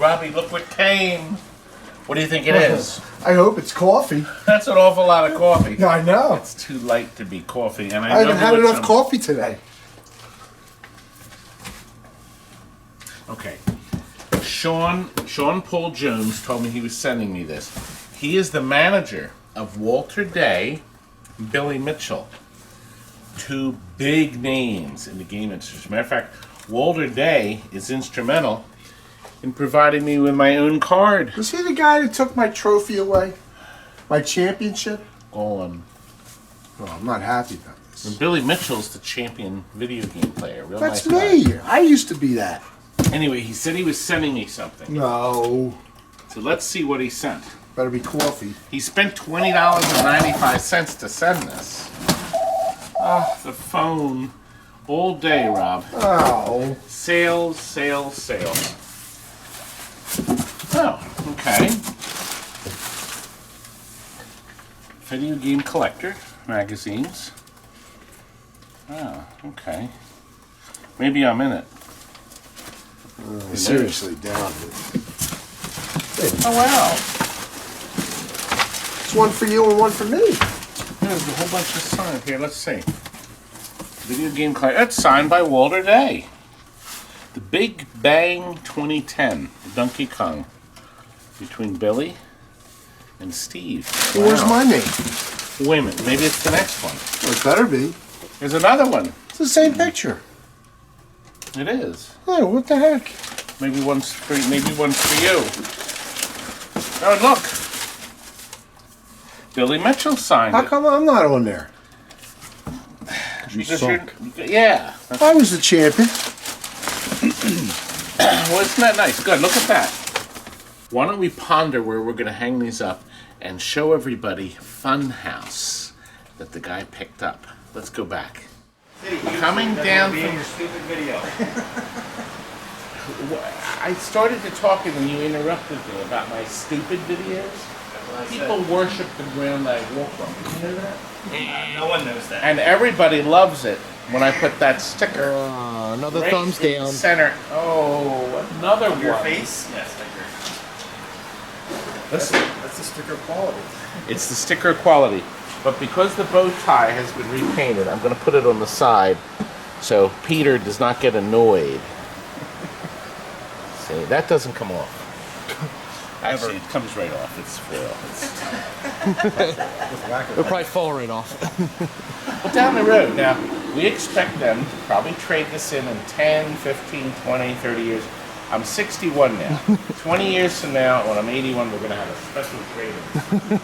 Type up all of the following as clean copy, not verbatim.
Robbie, look what came. What do you think it is? I hope it's coffee. That's an awful lot of coffee. I know. It's too light to be coffee, and I haven't had enough coffee today. Okay. Sean Paul Jones told me he was sending me this. He is the manager of Walter Day, Billy Mitchell. Two big names in the game industry. As a matter of fact, Walter Day is instrumental in providing me with my own card. Was he the guy that took my trophy away? My championship? Gone. Oh, I'm not happy about this. And Billy Mitchell's the champion video game player. Real That's nice me. guy. I used to be that. Anyway, he said he was sending me something. No. So let's see what he sent. Better be coffee. He spent $20.95 to send this. Oh, the phone. All day, Rob. Oh. Sales, sales, sales. Oh, okay. Video Game Collector magazines. Oh, okay. Maybe I'm in it. Seriously, down. Oh, wow. It's one for you and one for me. There's a whole bunch of signs here. Let's see. Video Game Collector. That's signed by Walter Day. The Big Bang 2010. Donkey Kong. Between Billy and Steve. Well, where's my name? Wait a minute. Maybe it's the next one. Well, it better be. There's another one. It's the same picture. It is. Oh, what the heck? Maybe one's for you. Oh, look. Billy Mitchell signed How it. come I'm not on there? You Because suck. yeah. I was the champion. Well, isn't that nice? Good. Look at that. Why don't we ponder where we're going to hang these up and show everybody Funhouse that the guy picked up. Let's go back. Coming down from your stupid video. I started to talk and then you interrupted me about my stupid videos. People worship the ground I walk on. You know that? No one knows that. And everybody loves it when I put that sticker Another right thumbs in the down. center. Oh, another one. Your face? Yes, I agree. That's the sticker quality. It's the sticker quality. But because the bow tie has been repainted, I'm going to put it on the side so Peter does not get annoyed. See, that doesn't come off. Actually, it comes right off. It's foil. It'll probably fall right off. But down the road, now, we expect them to probably trade this in 10, 15, 20, 30 years. I'm 61 now. 20 years from now, when I'm 81, we're going to have a special trade-in.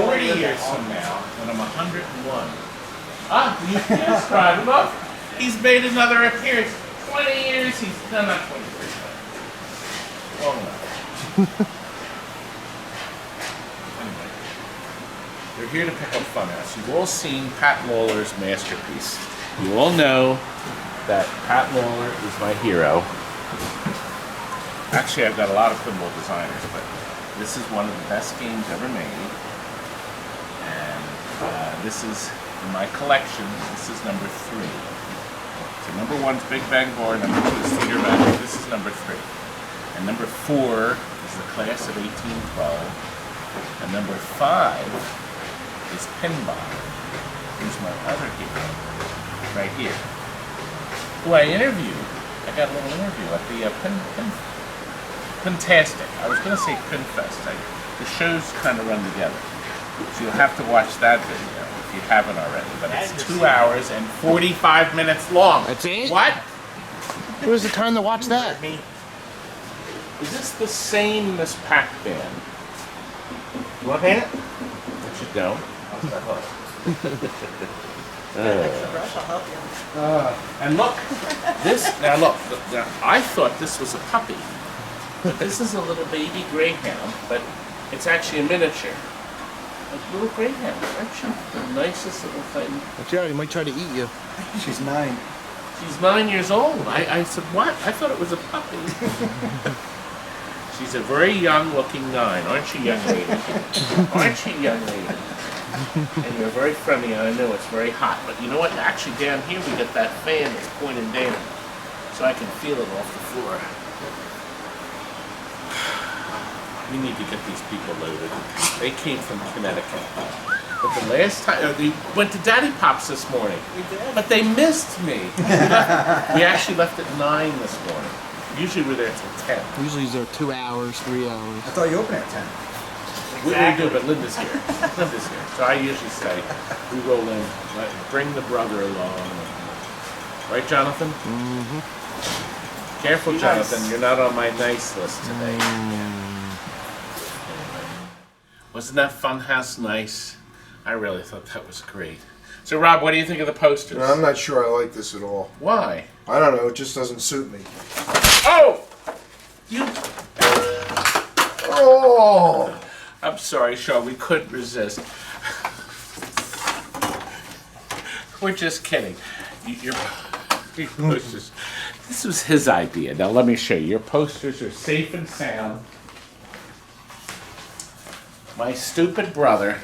40 years from now, when I'm 101. Ah, you just cried. Look, he's made another appearance. 20 years, he's done not 20 years. Long enough. Anyway, we're here to pick up Funhouse. You've all seen Pat Lawler's masterpiece. You all know that Pat Lawler is my hero. Actually, I've got a lot of pinball designers, but this is one of the best games ever made. And this is, in my collection, this is number 3. So number 1's Big Bang Bar, number 2 is Theater Magic, this is number 3. And number 4 is the class of 1812. And number 5 is Pinball, who's my other hero, right here. Who I interviewed. I got a little interview at the Pintastic. I was going to say Pinfest. The shows kind of run together. So you'll have to watch that video if you haven't already. But it's 2 hours and 45 minutes long. That's it? What? Where's the time to watch that? Is this the same Miss Pac-Man? You want to paint it? I should know. And look, now look, I thought this was a puppy. But this is a little baby greyhound, but it's actually a miniature. A little greyhound, aren't you? The nicest little thing. Watch out, he might try to eat you. She's 9. She's 9 years old. I said, what? I thought it was a puppy. She's a very young looking 9, aren't you, young lady? Aren't you, young lady? And you're very friendly, and I know it's very hot. But you know what? Actually, down here we got that fan that's pointing down. So I can feel it off the floor. We need to get these people loaded. They came from Connecticut. But the last time, they went to Daddy Pop's this morning. We did. But they missed me. We actually left at 9 this morning. Usually we're there till 10. Usually they're 2 hours, 3 hours. I thought you opened at 10. We do, but Linda's here. Linda's here. So I usually say, we roll in, bring the brother along. Right, Jonathan? Mm-hmm. Careful, Be Jonathan. nice. You're not on my nice list today. Wasn't that Funhouse nice? I really thought that was great. So, Rob, what do you think of the posters? No, I'm not sure I like this at all. Why? I don't know. It just doesn't suit me. Oh! You... Oh! I'm sorry, Sean. We couldn't resist. We're just kidding. Your posters. This was his idea. Now let me show you. Your posters are safe and sound. My stupid brother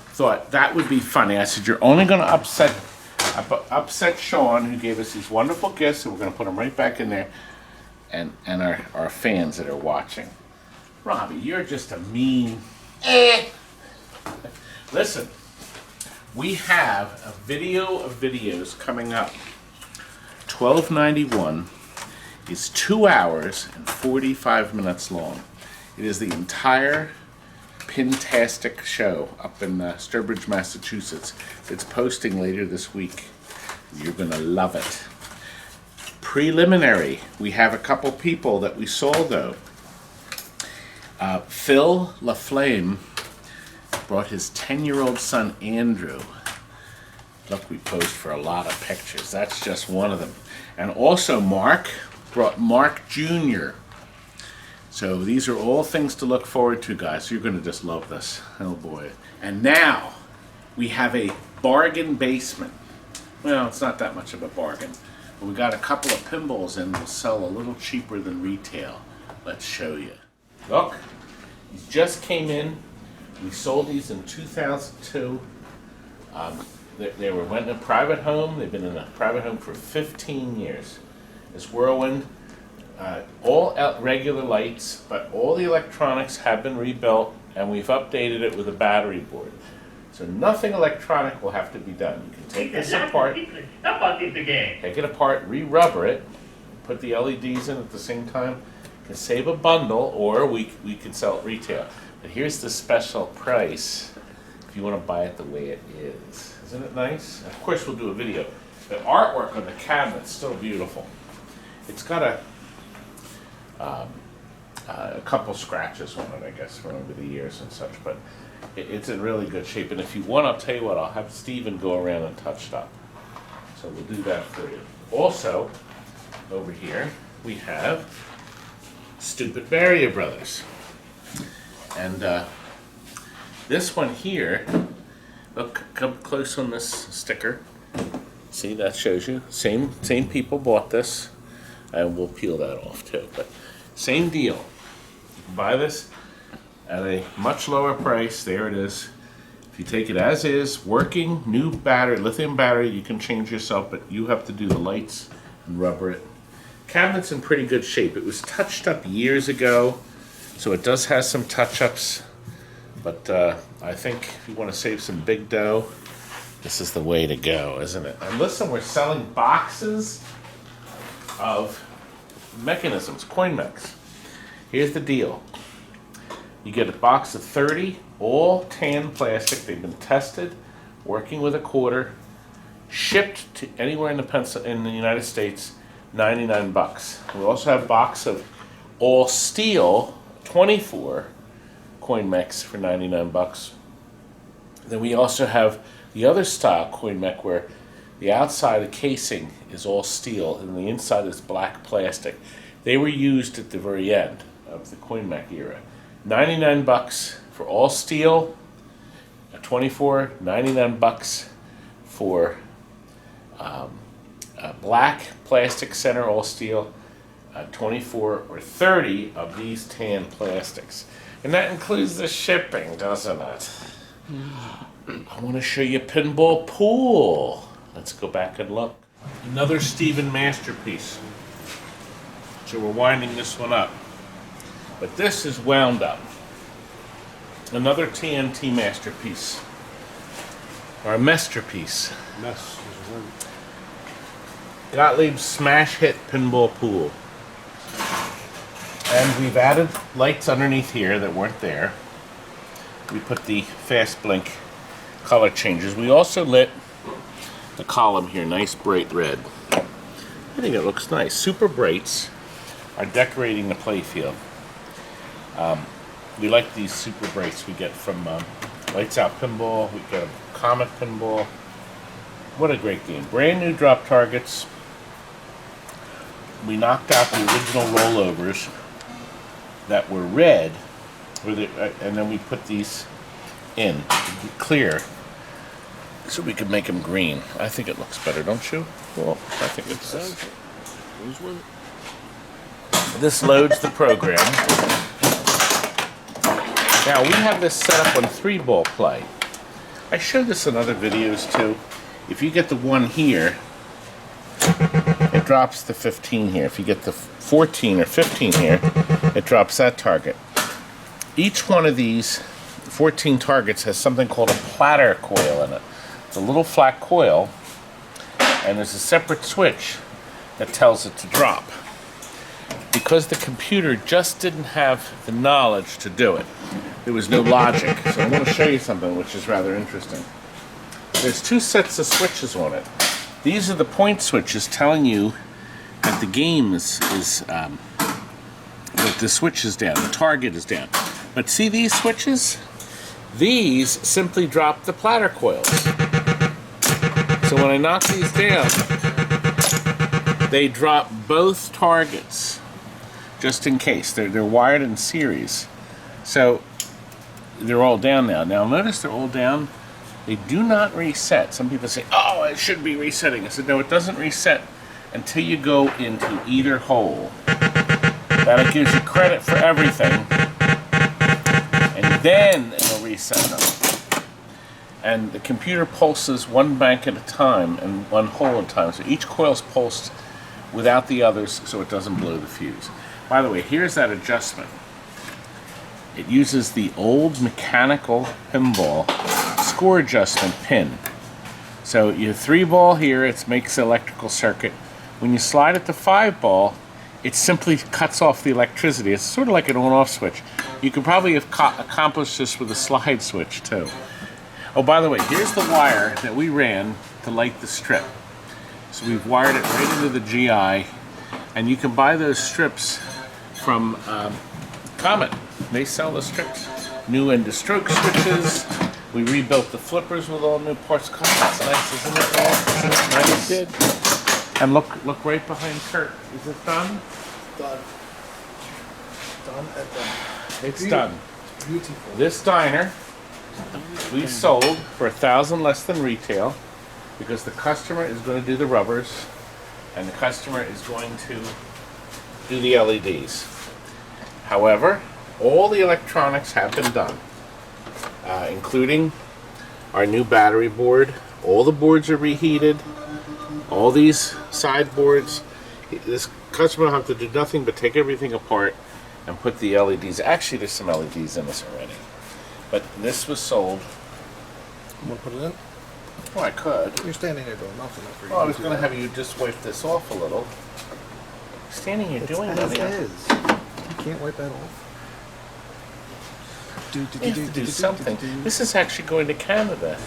thought that would be funny. I said, you're only going to upset Sean, who gave us these wonderful gifts, and we're going to put them right back in there, and our fans that are watching. Robbie, you're just a mean... Listen, we have a video of videos coming up. $12.91 is 2 hours and 45 minutes long. It is the entire Pintastic show up in Sturbridge, Massachusetts. It's posting later this week. You're gonna love it. Preliminary, we have a couple people that we saw though. Phil LaFlame brought his 10-year-old son Andrew. Look, we posed for a lot of pictures. That's just one of them. And also Mark brought Mark Jr. So these are all things to look forward to, guys. You're going to just love this. Oh boy. And now we have a bargain basement. Well, it's not that much of a bargain. But we got a couple of pinballs in that sell a little cheaper than retail. Let's show you. Look, these just came in. We sold these in 2002. They went in a private home. They've been in a private home for 15 years. This Whirlwind, all regular lights, but all the electronics have been rebuilt, and we've updated it with a battery board. So nothing electronic will have to be done. You can take this apart, take it apart, re-rubber it, put the LEDs in at the same time. You can save a bundle, or we can sell it retail. But here's the special price if you want to buy it the way it is. Isn't it nice? Of course, we'll do a video. The artwork on the cabinet's still beautiful. It's got a couple scratches on it, I guess, from over the years and such, but it's in really good shape. And if you want, I'll tell you what, I'll have Steven go around and touch it up. So we'll do that for you. Also, over here, we have Stupid Barrier Brothers. And this one here, look, come close on this sticker. See, that shows you. Same people bought this. And we'll peel that off too. But same deal. You can buy this at a much lower price. There it is. If you take it as is, working, new battery, lithium battery, you can change yourself, but you have to do the lights and rubber it. Cabinet's in pretty good shape. It was touched up years ago, so it does have some touch-ups. But I think if you want to save some big dough, this is the way to go, isn't it? And listen, we're selling boxes of mechanisms, coin mechs. Here's the deal. You get a box of 30, all tan plastic. They've been tested, working with a quarter, shipped to anywhere in the United States, 99 bucks. We also have a box of all steel, 24 coin mechs for 99 bucks. Then we also have the other style coin mech where the outside of the casing is all steel and the inside is black plastic. They were used at the very end of the coin mech era. 99 bucks for all steel, 24, 99 bucks for a black plastic center, all steel, 24 or 30 of these tan plastics. And that includes the shipping, doesn't it? I want to show you Pinball Pool. Let's go back and look. Another Steven masterpiece. So we're winding this one up. But this is wound up. Another TNT masterpiece. Or a masterpiece. Mess. Gottlieb's smash hit pinball pool. And we've added lights underneath here that weren't there. We put the fast blink color changes. We also lit the column here nice bright red. I think it looks nice. Super Brights are decorating the playfield. We like these Super Brights we get from Lights Out Pinball. We get a Comet Pinball. What a great game. Brand new drop targets. We knocked out the original rollovers that were red, and then we put these in clear so we could make them green. I think it looks better, don't you? Well, I think it does. This loads the program. Now we have this set up on 3-ball play. I showed this in other videos too. If you get the 1 here, it drops the 15 here. If you get the 14 or 15 here, it drops that target. Each one of these 14 targets has something called a platter coil in it. It's a little flat coil, and there's a separate switch that tells it to drop. Because the computer just didn't have the knowledge to do it, there was no logic. So I'm going to show you something which is rather interesting. There's 2 sets of switches on it. These are the point switches telling you that the game that the switch is down, the target is down. But see these switches? These simply drop the platter coils. So when I knock these down, they drop both targets, just in case. They're wired in series. So they're all down now. Now notice they're all down. They do not reset. Some people say, oh, it should be resetting. I said, no, it doesn't reset until you go into either hole. That gives you credit for everything. And then it'll reset them. And the computer pulses one bank at a time and one hole at a time. So each coil's pulsed without the others so it doesn't blow the fuse. By the way, here's that adjustment. It uses the old mechanical pinball score adjustment pin. So you have 3-ball here, it makes the electrical circuit. When you slide it to 5-ball, it simply cuts off the electricity. It's sort of like an on-off switch. You could probably have accomplished this with a slide switch too. Oh, by the way, here's the wire that we ran to light the strip. So we've wired it right into the GI, and you can buy those strips from Comet. They sell the strips. New end-of-stroke switches. We rebuilt the flippers with all new parts. God, that's nice, isn't it? Isn't it nice? Did. And look right behind Kurt. Is it done? Done. Done at done. It's done. Beautiful. This diner we sold for $1,000 less than retail because the customer is going to do the rubbers and the customer is going to do the LEDs. However, all the electronics have been done, including our new battery board. All the boards are reheated. All these side boards. This customer will have to do nothing but take everything apart and put the LEDs. Actually, there's some LEDs in this already. But this was sold. You want to put it in? Oh, I could. You're standing there doing nothing. Well, I was going to have you just wipe this off a little. Standing here doing nothing. You can't wipe that off. You have to do something. This is actually going to Canada.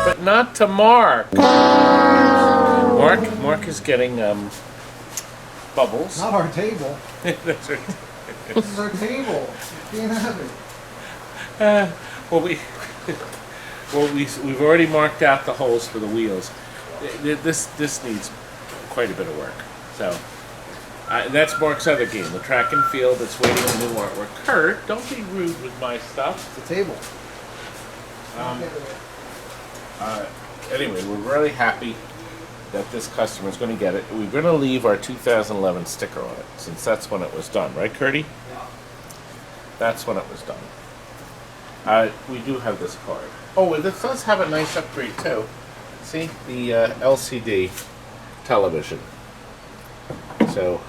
But not to Mark. Mark is getting bubbles. Not our table. That's right. This is our table. You can't have it. We've already marked out the holes for the wheels. This needs quite a bit of work. So that's Mark's other game, the track and field. That's waiting on new artwork. Kurt, don't be rude with my stuff. It's a table. Anyway, we're really happy that this customer is going to get it. We're going to leave our 2011 sticker on it, since that's when it was done, right, Curdy? That's when it was done. We do have this card. Oh, this does have a nice upgrade too. See, the LCD television. So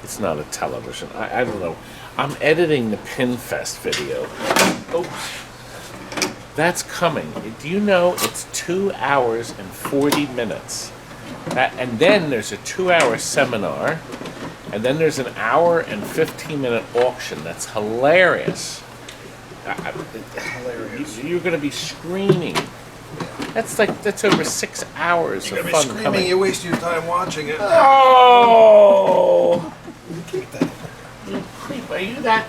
It's not a television. I don't know. I'm editing the Pinfest video. Oh, that's coming. Do you know it's 2 hours and 40 minutes? And then there's a 2-hour seminar, and then there's an hour and 15-minute auction. That's hilarious. You're going to be screaming. That's over 6 hours of fun coming. You waste your time watching it. Oh! Keep that. You creep. Are you that?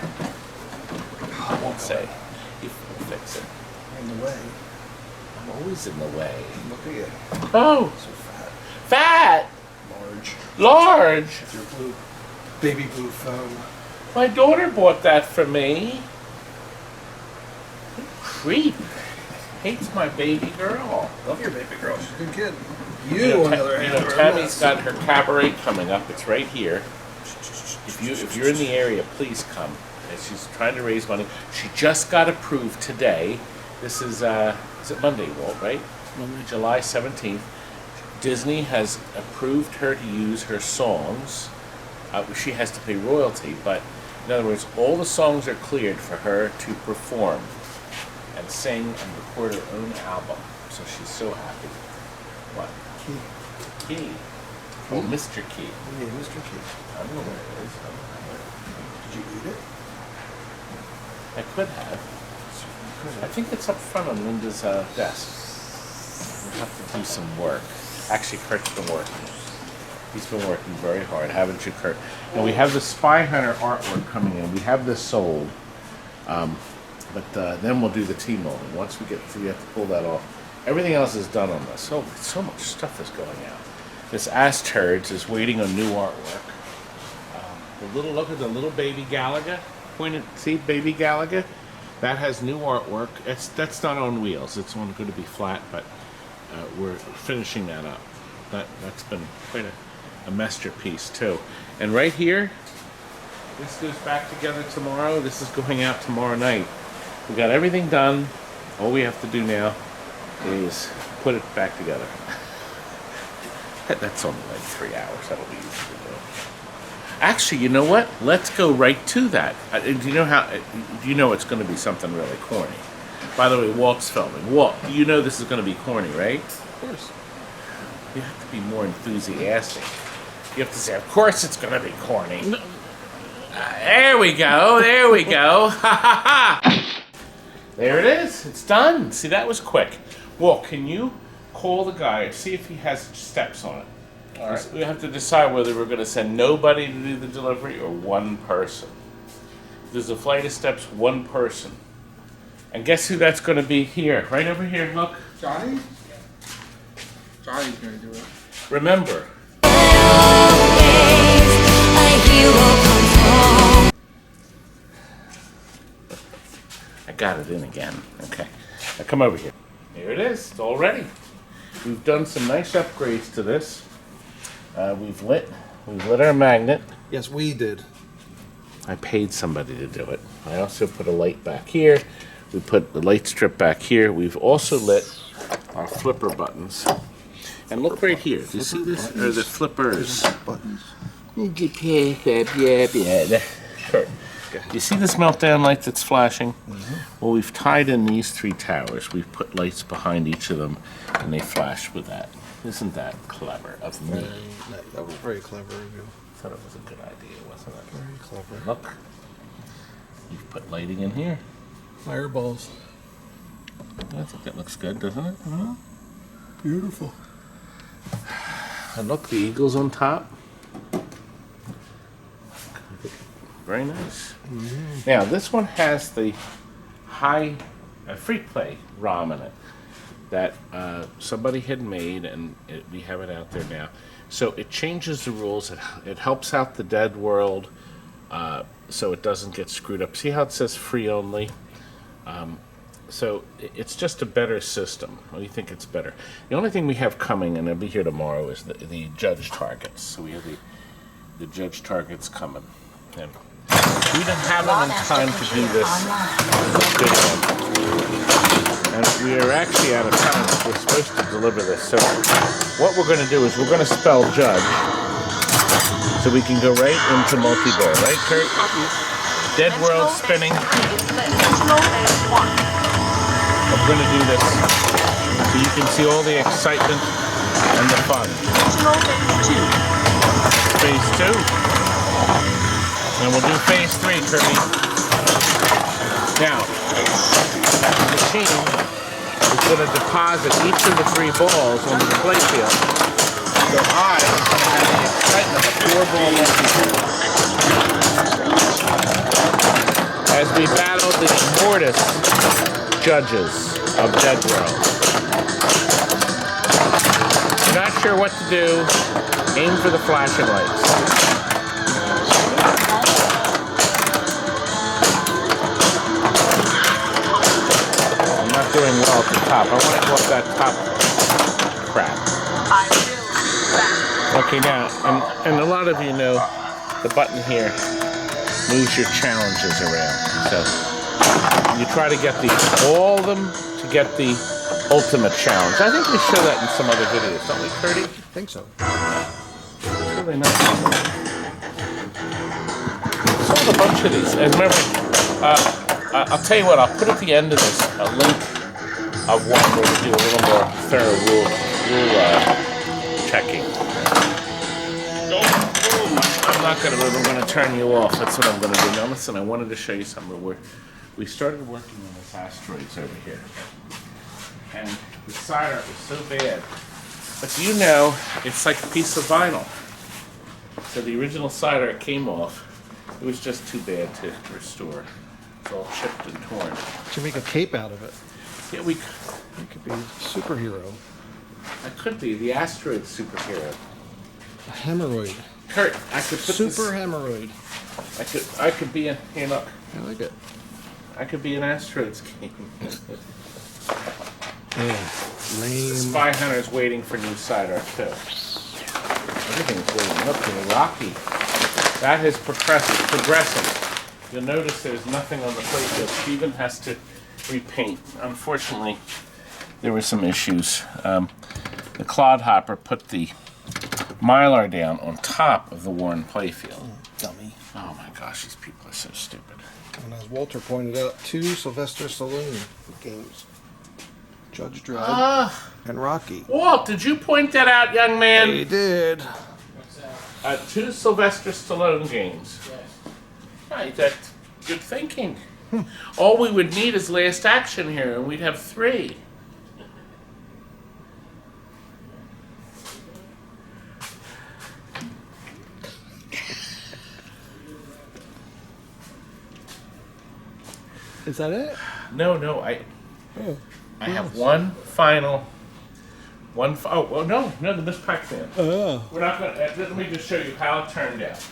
I won't say. You fix it. In the way. I'm always in the way. Look at you. Oh! So fat. Fat! Large. Large! With your blue, baby blue phone. My daughter bought that for me. You creep. Hates my baby girl. Love your baby girl. She's a good kid. You You, know, on the other hand, are a Tammy's mess. got her cabaret coming up. It's right here. If you're in the area, please come. And she's trying to raise money. She just got approved today. This is it Monday, Walt, right? Monday. July 17th. Disney has approved her to use her songs. She has to pay royalty, but in other words, all the songs are cleared for her to perform and sing and record her own album. So she's so happy. What? Key. Oh, Mr. Key. Yeah, Mr. Key. I don't know where it is. Did you eat it? I could have. I think it's up front on Linda's desk. We'll have to do some work. Actually, Kurt's been working. He's been working very hard, haven't you, Kurt? And we have the Spy Hunter artwork coming in. We have this sold. But then we'll do the T-molding. Once we have to pull that off. Everything else is done on this. So much stuff is going out. This Ass Turds is waiting on new artwork. Look at the little baby Galaga. See, baby Galaga? That has new artwork. That's not on wheels. It's going to be flat, but we're finishing that up. That's been quite a masterpiece too. And right here, this goes back together tomorrow. This is going out tomorrow night. We got everything done. All we have to do now is put it back together. That's only like 3 hours. That'll be easy to do. Actually, you know what? Let's go right to that. Do you know it's going to be something really corny? By the way, Walt's filming. Walt, you know this is going to be corny, right? Of course. You have to be more enthusiastic. You have to say, of course it's going to be corny. No. There we go. There we go. Ha ha ha. There it is. It's done. See, that was quick. Walt, can you call the guy, see if he has steps on it? All right. We have to decide whether we're going to send nobody to do the delivery or one person. If there's a flight of steps, one person. And guess who that's going to be here? Right over here, look. Johnny? Johnny's gonna do it. Remember. I got it in again. Okay. Now come over here. Here it is. It's all ready. We've done some nice upgrades to this. We've lit our magnet. Yes, we did. I paid somebody to do it. I also put a light back here. We put the light strip back here. We've also lit our flipper buttons. And look right here. Do you see this? Or the flippers. Buttons. Do you see this meltdown light that's flashing? Mm-hmm. Well, we've tied in these 3 towers. We've put lights behind each of them, and they flash with that. Isn't that clever of me? That was very clever of you. I thought it was a good idea, wasn't it? Very clever. Look. You've put lighting in here. Fireballs. I think that looks good, doesn't it? Huh? Beautiful. And look, the eagle's on top. Very nice. Mm-hmm. Now, this one has the high free play ROM in it that somebody had made, and we have it out there now. So it changes the rules. It helps out the dead world so it doesn't get screwed up. See how it says free only? So it's just a better system. What do you think it's better? The only thing we have coming, and it'll be here tomorrow, is the judge targets. So we have the judge targets coming. And we didn't have enough time to do this video. And we are actually out of time. We're supposed to deliver this. So what we're going to do is we're going to spell judge. So we can go right into multi-ball, right, Kurt? Dead world spinning. I'm going to do this so you can see all the excitement and the fun. Phase 2. And we'll do phase 3, Kirby. Now, the machine is going to deposit each of the 3 balls onto the playfield. So I am going to have the excitement of 4-ball multi-ball. As we battle the Mortis judges of Dead World. You're not sure what to do, aim for the flashing lights. I'm not doing well at the top. I want to go up that top crap. Okay, now, and a lot of you know the button here moves your challenges around. So you try to get all of them to get the ultimate challenge. I think we show that in some other videos, don't we, Curdy? I think so. It's really nice. Sold a bunch of these. And remember, I'll tell you what, I'll put at the end of this a link of one where we do a little more thorough rule checking. I'm not going to move, I'm going to turn you off. That's what I'm going to do. Now listen, I wanted to show you something where we started working on this asteroids over here. And the solder was so bad. But do you know, it's like a piece of vinyl. So the original solder came off. It was just too bad to restore. It's all chipped and torn. Should make a cape out of it. Yeah, You could be a superhero. I could be the asteroid superhero. A hemorrhoid. Kurt, I could put Super hemorrhoid. I could be a, here look, I like it. I could be an asteroids king. Yeah. Lame. Spy Hunter's waiting for new cider too. Everything's waiting. Look, and Rocky. That is progressing. You'll notice there's nothing on the playfield. Steven has to repaint. Unfortunately, there were some issues. The clodhopper put the mylar down on top of the worn playfield. Dummy. Oh my gosh, these people are so stupid. And as Walter pointed out, 2 Sylvester Stallone games. Judge Dredd and Rocky. Walt, did you point that out, young man? He did. 2 Sylvester Stallone games. Yes. Right, that's good thinking. All we would need is Last Action here, and we'd have 3. Is that it? No, I have one final. Oh, well, no, the Miss Pac-Man. Oh. We're not gonna. Let me just show you how it turned out.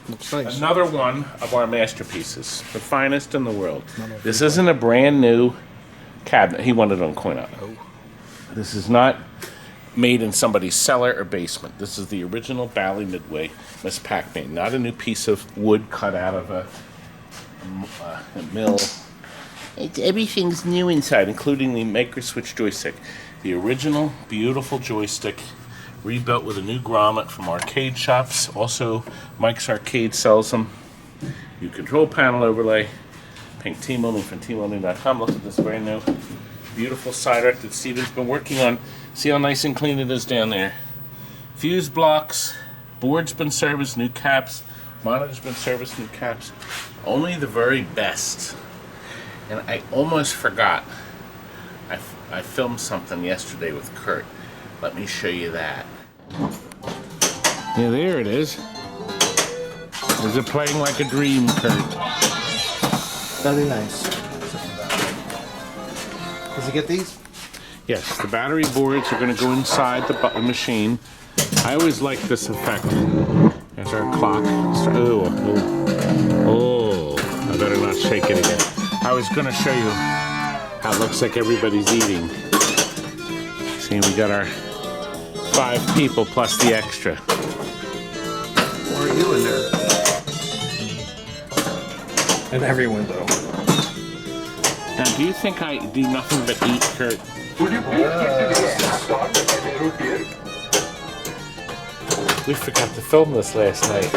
Looks nice. Another one of our masterpieces, the finest in the world. This isn't a brand new cabinet. He wanted it on coin-op. Oh. This is not made in somebody's cellar or basement. This is the original Bally Midway Miss Pac-Man, not a new piece of wood cut out of a mill. Everything's new inside, including the Maker Switch joystick. The original, beautiful joystick, rebuilt with a new grommet from arcade shops. Also, Mike's Arcade sells them. New control panel overlay. Pink T-Molding from T-Molding.com. Look at this brand new, beautiful cider that Steven's been working on. See how nice and clean it is down there. Fuse blocks, board's been serviced, new caps. Monitor's been serviced, new caps. Only the very best. And I almost forgot. I filmed something yesterday with Kurt. Let me show you that. Yeah, there it is. Is it playing like a dream, Kurt? Very nice. Does he get these? Yes, the battery boards are going to go inside the machine. I always like this effect. There's our clock. Oh, I better not shake it again. I was going to show you how it looks like everybody's eating. See, we got our 5 people plus the extra. Or are you in there? In every window. Now, do you think I do nothing but eat, Kurt? Would you please get to the start of the route here? We forgot to film this last night.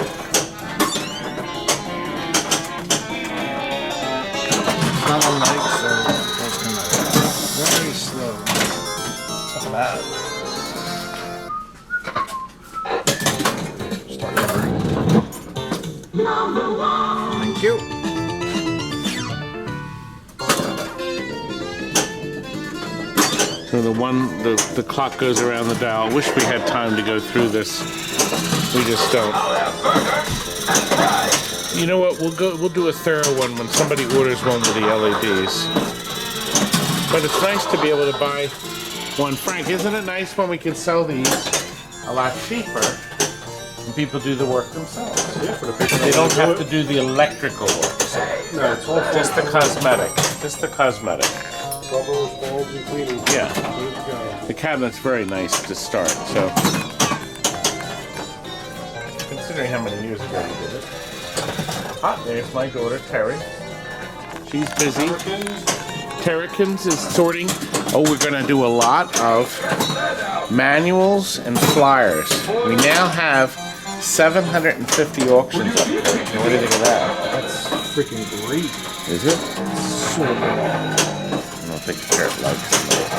Not on mic, so that's kind of very slow. Not bad. Start over. Thank you. So the clock goes around the dial. Wish we had time to go through this. We just don't. You know what? We'll do a thorough one when somebody orders one with the LEDs. But it's nice to be able to buy one. Frank, isn't it nice when we can sell these a lot cheaper and people do the work themselves? Yeah, for the people They don't have to do the electrical work. No, it's all Just the cosmetic. Just the cosmetic. Covers, bulbs, and cleaning. Yeah. Good to go. The cabinet's very nice to start, so. Considering how many years ago we did it. Ah, there's my daughter, Terry. She's busy. Terrikins is sorting. Oh, we're gonna do a lot of manuals and flyers. We now have 750 auctions up there. What do you think of that? That's freaking great. Is it? So good. I don't think Kurt likes it.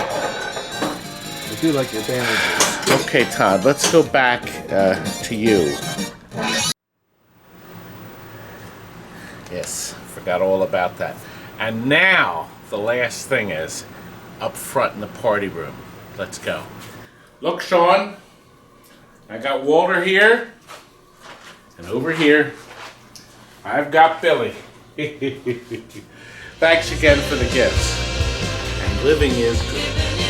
I do like your bandages. Okay, Todd, let's go back to you. Yes, forgot all about that. And now, the last thing is up front in the party room. Let's go. Look, Sean, I got Walter here, and over here, I've got Billy. Thanks again for the gifts. And living is good.